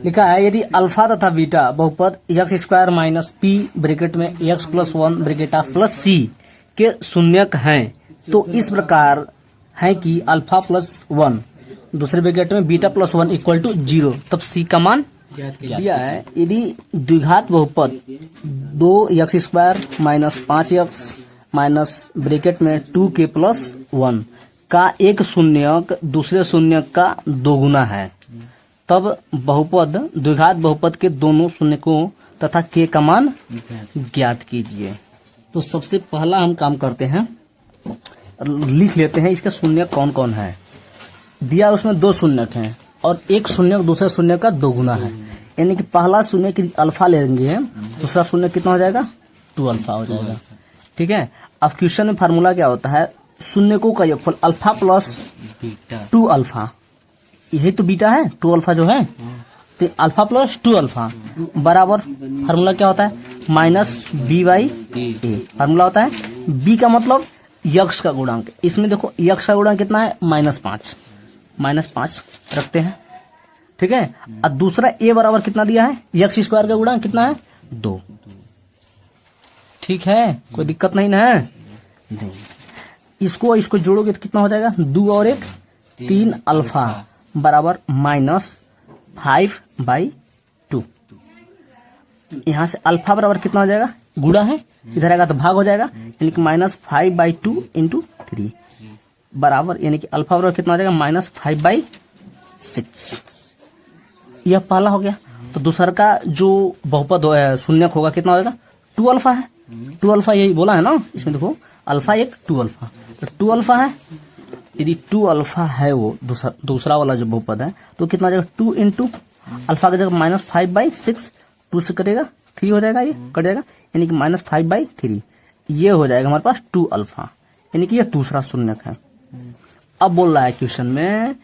लिखा है यदि अल्फा तथा बीटा बहुपद x square minus P bracket में x plus one bracket plus c के शून्यक हैं तो इस प्रकार है कि अल्फा प्लस वन दूसरे ब्रैकेट में beta plus one equal to 0, तब सी का मान दिया है। यदि द्विघात बहुपद 2x square minus 5x minus bracket में 2k प्लस 1 का एक शून्यक दूसरे शून्यक का दोगुना है, तब बहुपद द्विघात बहुपद के दोनों शून्यकों तथा k का मान ज्ञात कीजिए। तो सबसे पहला हम काम करते हैं, लिख लेते हैं इसका शून्यक कौन कौन है। दिया उसमें दो शून्यक हैं और एक शून्यक दूसरे शून्यक का दोगुना है, यानी कि पहला शून्य की अल्फा लेंगे, दूसरा शून्य कितना हो जाएगा 2 अल्फा हो जाएगा। ठीक है। अब क्वेश्चन में फार्मूला क्या होता है, शून्यकों का योगफल अल्फा प्लस 2 अल्फा, यही तो बीटा है 2 अल्फा जो है, तो अल्फा प्लस 2 अल्फा बराबर फार्मूला क्या होता है minus B by A. Formula होता है बी का मतलब यक्ष का गुणांक, इसमें देखो यक्ष का गुणांक कितना है -5 रखते हैं। ठीक है। और दूसरा ए बराबर कितना दिया है, एक्स स्क्वायर का गुणांक कितना है 2। ठीक है, कोई दिक्कत नहीं ना है। इसको जोड़ोगे तो कितना हो जाएगा 2 और 1 3 अल्फा बराबर -5/2। यहां से अल्फा बराबर कितना हो जाएगा, गुणा है इधर आएगा तो भाग हो जाएगा, यानी कि -5/2 × 3 बराबर, यानी कि अल्फा बराबर कितना हो जाएगा -5/6। यह पहला हो गया। तो दूसरा का जो बहुपद शून्यक होगा कितना होगा 2 अल्फा है, 2 अल्फा यही बोला है ना, इसमें देखो अल्फा 1 2 अल्फा, तो 2 अल्फा है। यदि 2 अल्फा है वो दूसरा वाला जो बहुपद है तो कितना हो जाएगा 2 × अल्फा की जगह -5/6, 2 से कटेगा 3 हो जाएगा, ये कट जाएगा, यानी कि -5/3 ये हो जाएगा हमारे पास 2 अल्फा, यानी कि ये दूसरा शून्यक है। अब बोल रहा है क्वेश्चन में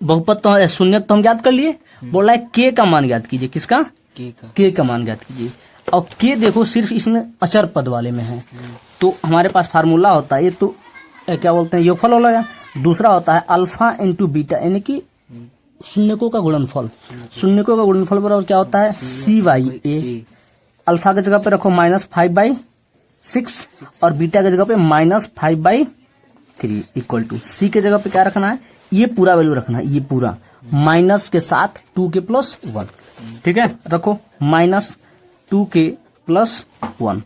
बहुपद तो शून्यक तो हम ज्ञात कर लिए, बोल रहा है के का मान ज्ञात कीजिए। किसका, के का मान ज्ञात कीजिए। और के देखो सिर्फ इसमें अचर पद वाले में है, तो हमारे पास फार्मूला होता है, ये तो क्या बोलते हैं योगफल हो गया। दूसरा होता है अल्फा × बीटा, यानी कि शून्यकों का गुणनफल। शून्यकों का गुणनफल बराबर क्या होता है c/a। अल्फा की जगह पे रखो -5/6 और बीटा की जगह पे -5/3 इक्वल टू सी के जगह पे क्या रखना है, ये पूरा वैल्यू रखना है, ये पूरा माइनस के साथ 2k + 1। ठीक है, रखो -2k + 1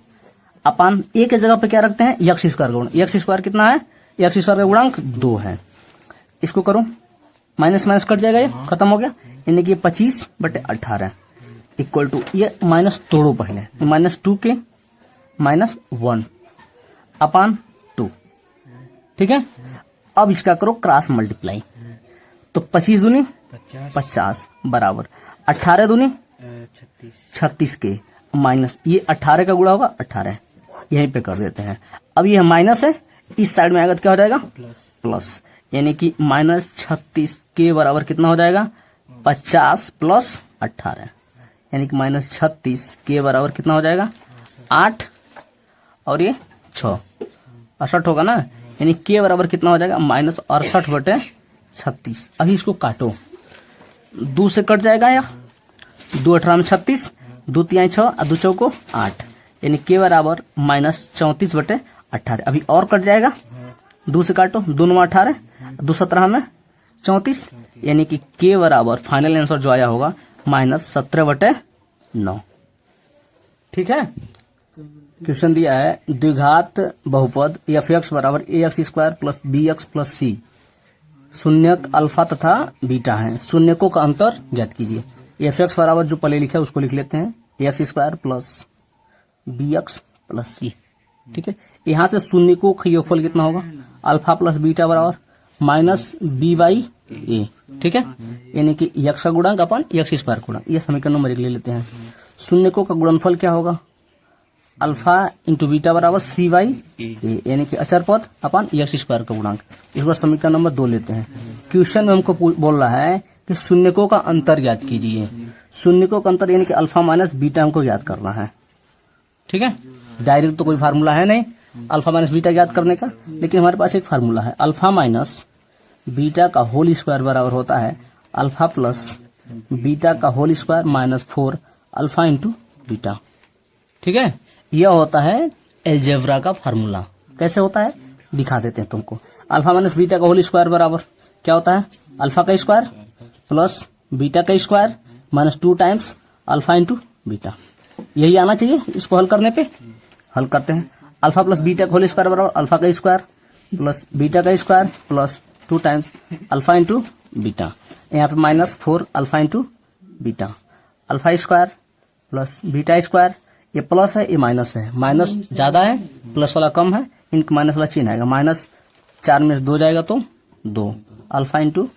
अपान ए के जगह पे क्या रखते हैं एक्स स्क्वायर का गुण। एक्स स्क्वायर कितना है, एक्स स्क्वायर का गुणांक 2 है। इसको करो माइनस कट जाएगा, ये खत्म हो गया, यानी कि 25/18 इक्वल टू, ये माइनस तोड़ो पहले, -2k - 1 अपान 2। ठीक है। अब इसका करो क्रॉस मल्टीप्लाई, तो 25 दूनी 50 बराबर 18 दूनी 36k माइनस ये 18 का गुणा होगा 18, यहीं पे कर देते हैं। अब ये माइनस है, इस साइड में आएगा तो क्या हो जाएगा प्लस, यानी कि -36k बराबर कितना हो जाएगा 50 + 18, यानी कि -36k बराबर कितना हो जाएगा 8 और ये 6 68 होगा ना, यानी k बराबर कितना हो जाएगा -68/36। अभी इसको काटो, 2 से कट जाएगा, या 2 18 में 36, 2 3 6 और 2 चौको 8, यानी k बराबर -34/18। अभी और कट जाएगा, 2 से काटो, 2 9 18, 2 17 में 34, यानी कि k बराबर फाइनल आंसर जो आया होगा -17/9। ठीक है। क्वेश्चन दिया है द्विघात बहुपद f(x) बराबर ax² + bx + c शून्यक अल्फा तथा बीटा है, शून्यकों का अंतर ज्ञात कीजिए। f(x) बराबर जो पहले लिखा है उसको लिख लेते हैं ax² + bx + c। ठीक है। यहां से शून्यकों का योगफल कितना होगा अल्फा प्लस बीटा बराबर -b/a। ठीक है, यानी कि x का गुणांक अपन x² गुणांक, ये समीकरण नंबर 1 ले लेते हैं। शून्यकों का गुणनफल क्या होगा अल्फा × बीटा बराबर c/a, यानी कि अचर पद अपन x² का गुणांक। इस बार समीकरण नंबर 2 लेते हैं। क्वेश्चन में हमको बोल रहा है कि शून्यकों का अंतर ज्ञात कीजिए। शून्यकों का अंतर यानी कि अल्फा माइनस बीटा हमको ज्ञात करना है। ठीक है, डायरेक्ट तो कोई फार्मूला है नहीं अल्फा माइनस बीटा ज्ञात करने का, लेकिन हमारे पास एक फार्मूला है अल्फा माइनस बीटा का होल स्क्वायर बराबर होता है अल्फा प्लस बीटा का whole square minus 4 alpha into beta. ठीक है, यह होता है एलजेब्रा का फार्मूला। कैसे होता है दिखा देते हैं तुमको। अल्फा माइनस बीटा का होल स्क्वायर बराबर क्या होता है, अल्फा का स्क्वायर प्लस बीटा का square minus 2 times alpha into beta. यही आना चाहिए इसको हल करने पे। हल करते हैं। अल्फा प्लस बीटा का होल स्क्वायर बराबर अल्फा का स्क्वायर प्लस बीटा का square plus 2 times alpha into beta. यहाँ पे minus 4 alpha into beta. Alpha square plus beta square, ये प्लस है ये माइनस है, माइनस ज्यादा है प्लस वाला कम है, इनका माइनस वाला चिन्ह आएगा। माइनस 4 में से 2 जाएगा तो 2 अल्फा इंटू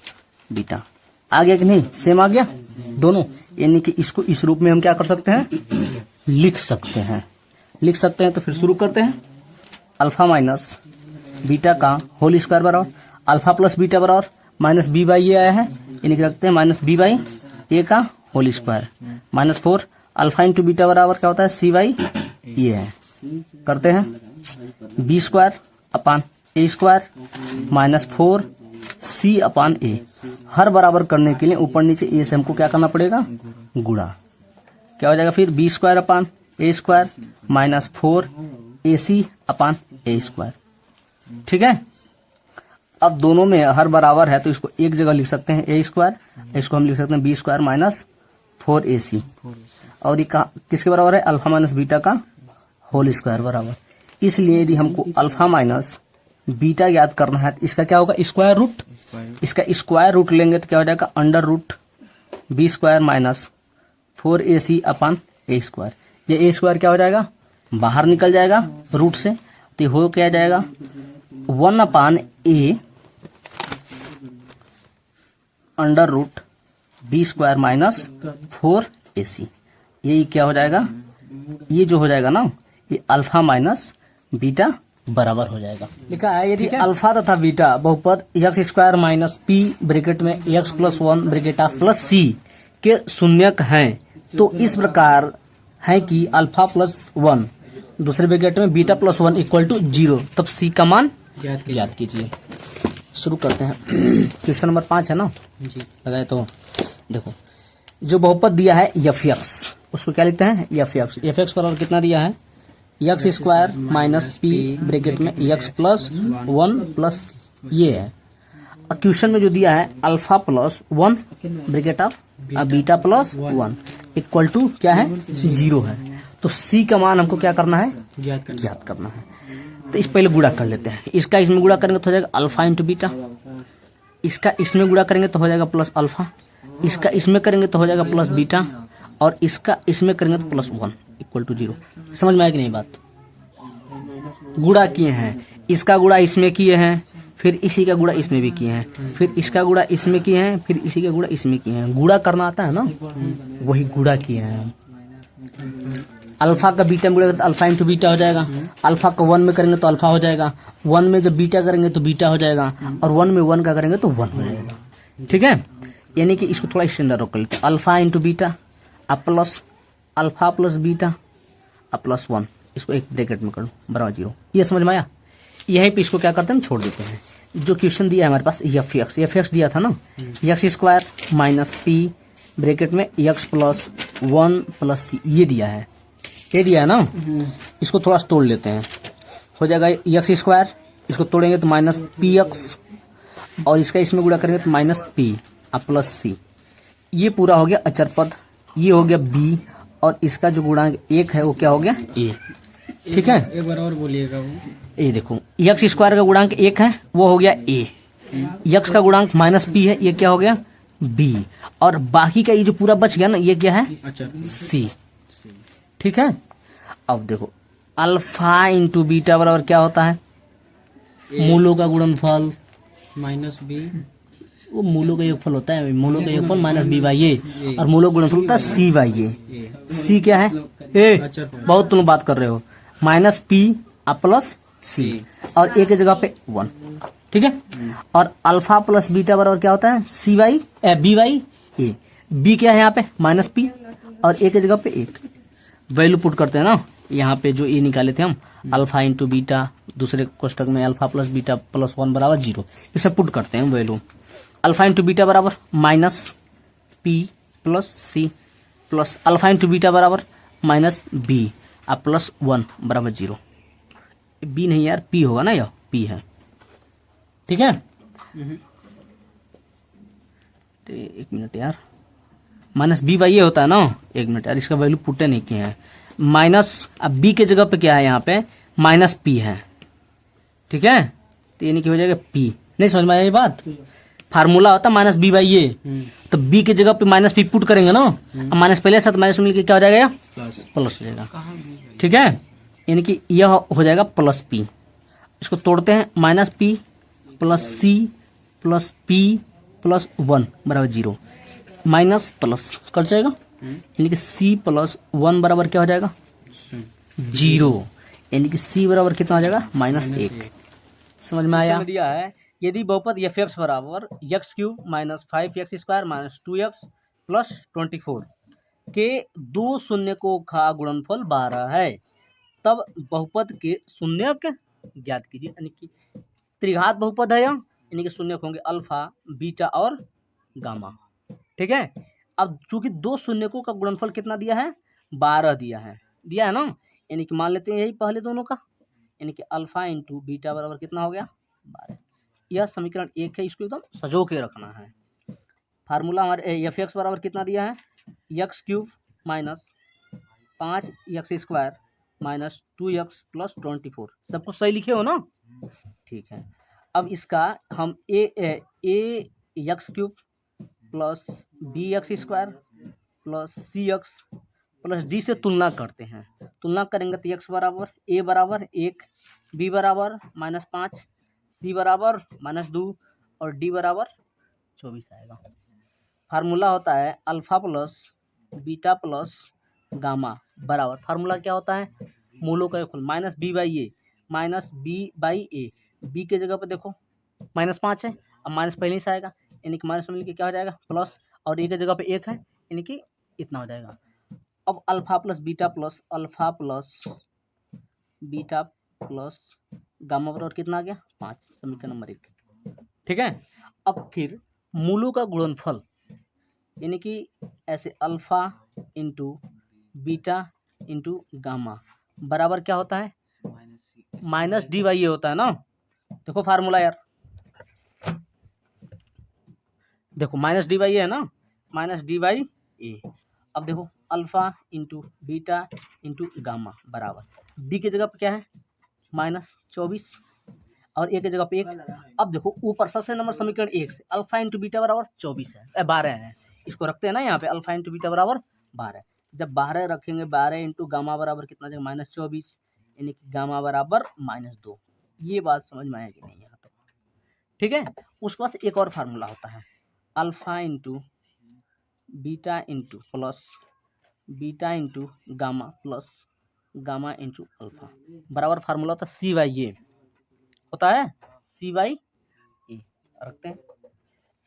बीटा। आ गया कि नहीं, सेम आ गया दोनों। यानी कि इसको इस रूप में हम क्या कर सकते हैं, लिख सकते हैं। लिख सकते हैं तो फिर शुरू करते हैं। अल्फा माइनस बीटा का होल स्क्वायर बराबर अल्फा प्लस बीटा बराबर माइनस बी बाई ए आया है, यानी कि रखते हैं माइनस बी बाई ए का whole square minus 4 alpha into beta बराबर क्या होता है सी बाई ए है। करते हैं B square upon A square minus 4 C upon ए। हर बराबर करने के लिए ऊपर नीचे ए से हमको क्या करना पड़ेगा, गुणा। क्या हो जाएगा फिर B square upon A square minus 4 A C upon A square. ठीक है, अब दोनों में हर बराबर है तो इसको एक जगह लिख सकते हैं ए स्क्वायर, इसको हम लिख सकते हैं बी स्क्वायर माइनस 4 ए सी। और ये किसके बराबर है, अल्फा माइनस बीटा का होल स्क्वायर बराबर। इसलिए यदि हमको अल्फा माइनस बीटा याद करना है तो इसका क्या होगा, स्क्वायर रूट। इसका स्क्वायर रूट लेंगे तो क्या हो जाएगा, under root B square minus 4 A C upon A square. ये ए स्क्वायर क्या हो जाएगा, बाहर निकल जाएगा रूट से, तो हो क्या जाएगा 1 upon a under root B square minus 4 A c. यही क्या हो जाएगा, ये जो हो जाएगा ना, ये अल्फा माइनस बीटा बराबर हो जाएगा। लिखा है यदि अल्फा तथा बीटा बहुपद x square minus P bracket में x plus 1 bracket plus c के शून्यक हैं तो इस प्रकार है कि अल्फा प्लस 1 दूसरे ब्रैकेट में बीटा प्लस 1 इक्वल टू 0, तब सी का मान याद कीजिए। शुरू करते हैं। क्वेश्चन नंबर 5 है ना जी, लगाए तो देखो, जो बहुपद दिया है एफ एक्स, उसको क्या लिखते हैं एफ एक्स। एफ एक्स बराबर कितना दिया है, X square minus P bracket में एक्स प्लस 1 प्लस ये है। और क्वेश्चन में जो दिया है alpha plus 1 bracket of beta plus 1 equal to क्या है 0 है। तो सी का मान हमको क्या करना है, ज्ञात करना है। तो इस पहले गुणा कर लेते हैं। इसका इसमें गुणा करेंगे तो हो जाएगा अल्फा इंटू बीटा, इसका इसमें गुणा करेंगे तो हो जाएगा प्लस अल्फा, इसका इसमें करेंगे तो हो जाएगा प्लस बीटा, और इसका इसमें करेंगे तो प्लस 1 इक्वल टू 0। समझ में आया कि नहीं बात, गुणा किए हैं, इसका गुणा इसमें किए हैं, फिर इसी का गुणा इसमें भी किए हैं, फिर इसका गुणा इसमें किए हैं, फिर इसी का गुणा इसमें किए हैं। गुणा करना आता है ना, वही गुणा किए हैं। अल्फा का बीटा में गुणा तो अल्फा इंटू बीटा हो जाएगा, अल्फा का 1 में करेंगे तो अल्फा हो जाएगा, 1 में जब बीटा करेंगे तो बीटा हो जाएगा, और 1 में 1 का करेंगे तो 1 हो जाएगा। ठीक है, यानी कि इसको थोड़ा स्टैंडर्ड कर लेते हैं। Alpha into beta plus alpha plus beta plus 1, इसको एक ब्रैकेट में कर लो बराबर 0। ये समझ में आया। यहीं पे इसको क्या करते हैं, छोड़ देते हैं। जो क्वेश्चन दिया है हमारे पास एफ एक्स दिया था ना, x square minus P bracket में एक्स प्लस 1 प्लस सी, ये दिया है, ये दिया है ना। इसको थोड़ा सा तोड़ लेते हैं, हो जाएगा एक्स स्क्वायर, इसको तोड़ेंगे तो माइनस पी एक्स, और इसका इसमें गुणा करेंगे तो माइनस पी प्लस सी। ये पूरा हो गया अचर पद, ये हो गया बी, और इसका जो गुणांक 1 है वो क्या हो गया ए। ठीक है, एक बार और बोलिएगा वो। ये देखो एक्स स्क्वायर का गुणांक 1 है वो हो गया ए, एक्स का गुणांक माइनस पी है ये क्या हो गया बी, और बाकी का ये जो पूरा बच गया ना ये क्या है सी। ठीक है, अब देखो अल्फा इंटू बीटा बराबर क्या होता है, मूलों का गुणनफल माइनस बी, वो मूलों का योगफल होता है, मूलों का योगफल माइनस बी बाई ए, और मूलों का गुणनफल होता है सी बाई ए। सी क्या है ए, बहुत तुम बात कर रहे हो, माइनस पी प्लस सी, और ए की जगह पे 1। ठीक है, और अल्फा प्लस बीटा बराबर क्या होता है c by b by A. B क्या है यहाँ पे माइनस पी, और ए की जगह पे 1। वैल्यू पुट करते हैं ना, यहाँ पे जो ए निकाले थे हम अल्फा इंटू बीटा, दूसरे कोष्टक में अल्फा प्लस बीटा प्लस 1 बराबर 0, इसे पुट करते हैं वैल्यू। अल्फा इंटू बीटा बराबर minus P plus C plus alpha into beta बराबर माइनस बी अब प्लस 1 बराबर 0। बी नहीं यार, पी होगा ना, यह पी है। ठीक है, तो एक मिनट यार, माइनस बी वाई ये होता है ना, एक मिनट यार, इसका वैल्यू पुट नहीं किया है। माइनस, अब बी के जगह पे क्या है, यहाँ पे माइनस पी है। ठीक है, तो यानी कि हो जाएगा पी। नहीं समझ में आया ये बात? फार्मूला होता है माइनस बी बाई ए, तो बी की जगह पे माइनस पी पुट करेंगे ना, अब माइनस पहले साथ माइनस मिलकर क्या हो जाएगा, प्लस हो जाएगा। ठीक है, यानी कि यह हो जाएगा प्लस पी। इसको तोड़ते हैं, minus P plus C plus P plus 1 बराबर 0, माइनस प्लस कट जाएगा, यानी कि सी प्लस 1 बराबर क्या हो जाएगा, 0, यानी कि सी बराबर कितना हो जाएगा, -1। समझ में आया? दिया है यदि बहुपद एफ एक्स बराबर x cube minus 5x square minus 2x plus 24 के दो शून्यकों का गुणनफल 12 है, तब बहुपद के शून्यक ज्ञात कीजिए। यानी कि त्रिघात बहुपद है, यानी कि शून्यक होंगे अल्फा बीटा और गामा। ठीक है, अब चूंकि दो शून्यकों का गुणनफल कितना दिया है, 12 दिया है ना, यानी कि मान लेते हैं यही पहले दोनों का, यानी कि अल्फा इंटू बीटा बराबर कितना हो गया, 12। यह समीकरण 1 है, इसको एकदम सजो के रखना है। फार्मूला हमारे एफ एक्स बराबर कितना दिया है, x cube minus 5x square minus 2x plus 24। सब कुछ सही लिखे हो ना? ठीक है, अब इसका हम a x cube plus b x square plus c x plus d से तुलना करते हैं। तुलना करेंगे तो एक्स बराबर ए बराबर 1, बी बराबर -5, सी बराबर -2 और डी बराबर 24 आएगा। फार्मूला होता है alpha plus beta plus gamma बराबर, फार्मूला क्या होता है, मूलों का योगफल minus B by A minus B by A. B के जगह पे देखो -5 है, अब माइनस पहले से आएगा, यानी कि माइनस मिल के क्या हो जाएगा प्लस, और ए के जगह पे 1 है, यानी कि इतना हो जाएगा। अब alpha plus beta plus gamma बराबर कितना आ गया, 5, समीकरण नंबर 1। ठीक है, अब फिर मूलों का गुणनफल, यानी कि ऐसे alpha into beta into gamma बराबर क्या होता है, माइनस डी वाई ए होता है ना। देखो फार्मूला यार, देखो माइनस डी वाई ए है ना, माइनस डी वाई ए। अब देखो alpha into beta into gamma बराबर डी की जगह पे क्या है, -24 और ए की जगह पे 1। अब देखो ऊपर सबसे नंबर समीकरण 1 से अल्फा इंटू बीटा बराबर 24 है, 12 है, इसको रखते हैं ना यहाँ पे, अल्फा इंटू बीटा बराबर 12। जब 12 रखेंगे, 12 इंटू गामा बराबर कितना जाएगा, -24, यानी कि गामा बराबर -2। ये बात समझ में आएगी नहीं यहाँ तो? ठीक है, उसके बाद एक और फार्मूला होता है alpha into beta into plus beta into gamma plus gamma into alpha बराबर फार्मूला होता है सी वाई ए होता है, सी वाई ए रखते हैं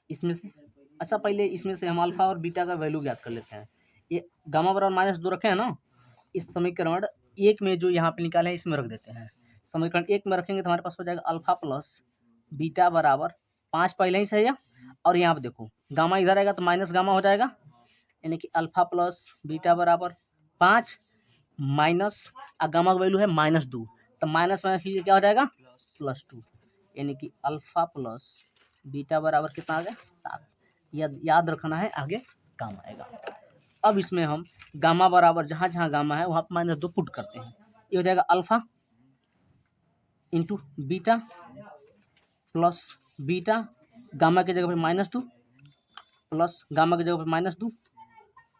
इसमें से। अच्छा, पहले इसमें से हम अल्फा और बीटा का वैल्यू ज्ञात कर लेते हैं। ये गामा बराबर -2 रखे हैं ना, इस समीकरण 1 में जो यहाँ पे निकाले हैं इसमें रख देते हैं। समीकरण 1 में रखेंगे तो हमारे पास हो जाएगा अल्फा प्लस बीटा बराबर 5 पहले ही सही है, और यहाँ पे देखो गामा इधर आएगा तो माइनस गामा हो जाएगा, यानी कि अल्फा प्लस बीटा बराबर 5 माइनस गामा का वैल्यू है -2, तो माइनस क्या हो जाएगा, +2, यानी कि अल्फा प्लस बीटा बराबर कितना आ गया, 7। याद रखना है, आगे गामा आएगा। अब इसमें हम गामा बराबर जहाँ जहाँ गामा है वहाँ पर -2 पुट करते हैं। ये हो जाएगा alpha into beta plus beta gamma की जगह पे -2 प्लस गामा की जगह पे -2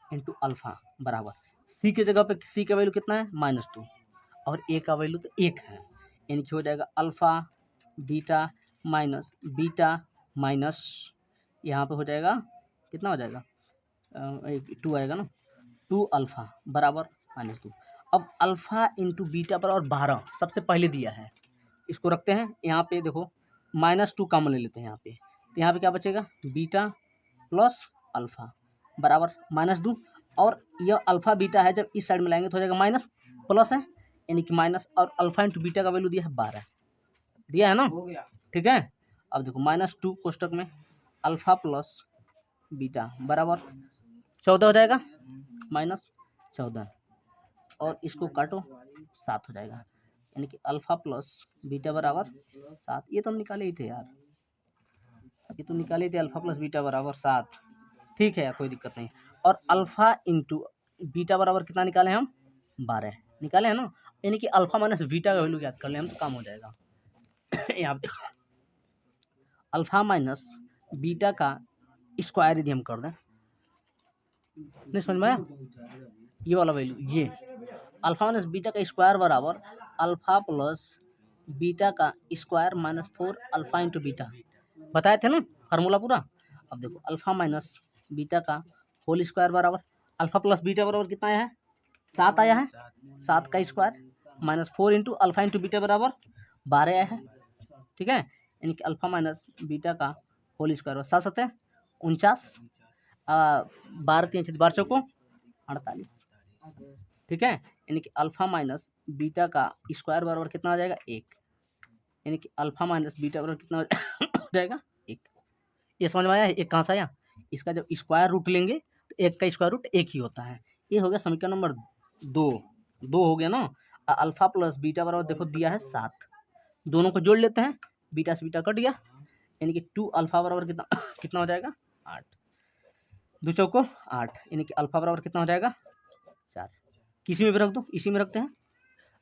इंटू अल्फा बराबर सी की जगह पे, सी का वैल्यू कितना है, -2 और ए का वैल्यू तो 1 है, यानी कि हो जाएगा अल्फा बीटा माइनस यहाँ पे हो जाएगा कितना हो जाएगा, 2 आएगा ना, 2 अल्फा बराबर -2। अब अल्फा इंटू बीटा बराबर 12 सबसे पहले दिया है, इसको रखते हैं यहाँ पे। देखो -2 कॉमन ले लेते हैं यहाँ पे, तो यहाँ पे क्या बचेगा, बीटा प्लस अल्फा बराबर -2, और यह अल्फा बीटा है, जब इस साइड में लाएंगे तो हो जाएगा माइनस प्लस है, यानी कि माइनस, और अल्फा इंटू बीटा का वैल्यू दिया है 12, दिया है ना, ठीक है। अब देखो -2 कोष्टक में अल्फा प्लस बीटा बराबर 14 हो जाएगा, -14, और इसको काटो 7 हो जाएगा, यानी कि अल्फा प्लस बीटा बराबर 7। ये तो हम निकाले ही थे यार, ये तो निकाले थे, अल्फा प्लस बीटा बराबर 7। ठीक है यार, कोई दिक्कत नहीं। और अल्फा इंटू बीटा बराबर कितना निकाले हम, 12 निकाले हैं ना, यानी कि अल्फा माइनस बीटा का वैल्यू याद कर ले हम तो काम हो जाएगा। यहाँ पे अल्फा माइनस बीटा का स्क्वायर यदि हम कर दें, नहीं समझ में आया, ये वाला वैल्यू, ये अल्फा माइनस बीटा का स्क्वायर बराबर अल्फा प्लस बीटा का square minus 4 alpha into beta, बताए थे ना फार्मूला पूरा। अब देखो अल्फा माइनस बीटा का होल स्क्वायर बराबर अल्फा प्लस बीटा बराबर कितना आया है, 7 आया है, 7 का square minus 4 into alpha into beta बराबर 12 आया है। ठीक है, यानी कि अल्फा माइनस बीटा का होल स्क्वायर 7 7 49, 12 3 12 चौको 48। ठीक है, यानी कि अल्फा माइनस बीटा का स्क्वायर बराबर कितना हो जाएगा, 1, यानी कि अल्फा माइनस बीटा बराबर कितना हो जाएगा, 1। ये समझ में आया, एक कहाँ से आया, इसका जब स्क्वायर रूट लेंगे तो एक का स्क्वायर रूट 1 ही होता है। ये हो गया समीकरण नंबर 2 हो गया ना। अल्फा प्लस बीटा बराबर देखो दिया है 7, दोनों को जोड़ लेते हैं, बीटा से बीटा कट गया, यानी कि 2 अल्फा बराबर कितना कितना हो जाएगा, 8, 2 चौको 8, यानी कि अल्फा बराबर कितना हो जाएगा, 4। किसी में भी रख दो, इसी में रखते हैं,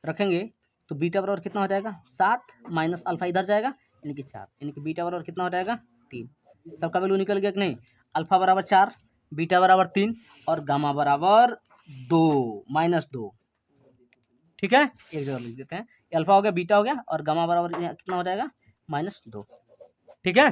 रखेंगे तो बीटा बराबर कितना हो जाएगा, 7 माइनस अल्फा इधर जाएगा, यानी कि 4, यानी कि बीटा बराबर कितना हो जाएगा, 3। सबका वैल्यू निकल गया कि नहीं, अल्फा बराबर 4, बीटा बराबर 3 और गामा बराबर 2 -2। ठीक है, एक जगह लिख देते हैं, अल्फा हो गया, बीटा हो गया और गामा बराबर कितना हो जाएगा, -2। ठीक है।